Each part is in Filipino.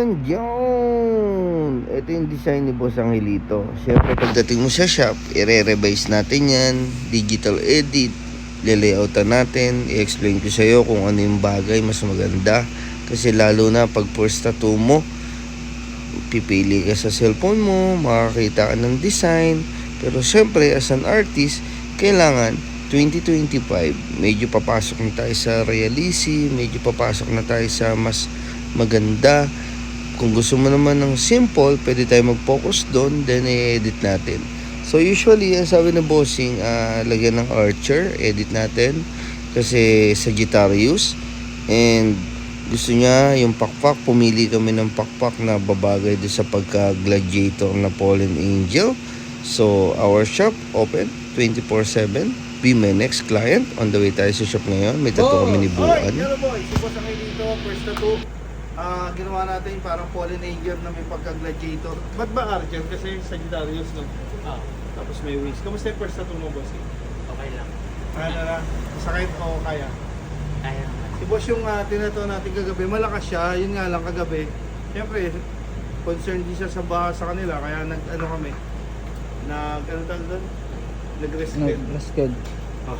And yun, ito yung design ni Boss Angelito. Siyempre pagdating mo sa shop, i-revise natin yan, digital edit, lalayoutan natin, i-explain ko sa iyo kung ano yung bagay mas maganda. Kasi lalo na pag first tattoo mo, pipili ka sa cellphone mo, makakita ka ng design. Pero syempre as an artist, kailangan 2025, medyo papasok na tayo sa realism, medyo papasok na tayo sa mas maganda. Kung gusto mo naman ng simple, pwede tayo mag-focus doon, then i-edit natin. So usually, ang sabi ng bossing, lagyan ng Archer, edit natin kasi Sagittarius. And gusto niya yung pakpak, pumili kami ng pakpak na babagay doon sa pagka-gladiator na Fallen Angel. So our shop open 24/7. Be my next client. On the way tayo sa shop ngayon. May tattoo kami ni Buan. Hello boy, si Boss Angelito, first tattoo. Ginawa natin parang Fallen Angel na may pagka-gladiator. Ba't ba Archer? Kasi Sagittarius, no? Tapos may wings. Kamusta yung first tattoo mo, boss? Okay lang. Ano na? Masakit o kaya? Kaya naman. Si boss yung tinato natin kagabi, malakas siya. Yun nga lang kagabi. Siyempre, concerned din siya sa baha sa kanila. Kaya nag-ano kami. Ano tawag doon? Nag-rescue. Rascal. Oh,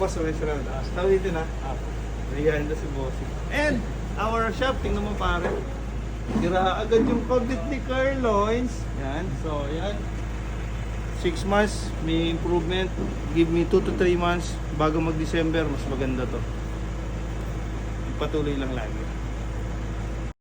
boss, may sarap. Tawitin ha. Nahiyahin na si boss. And our shop, tingnan mo pare. Tira agad yung pagdit ni Carloins. Yan. So, yan. 6 months, may improvement. Give me 2 to 3 months. Bago mag-December, mas maganda to. Patuloy lang lagi.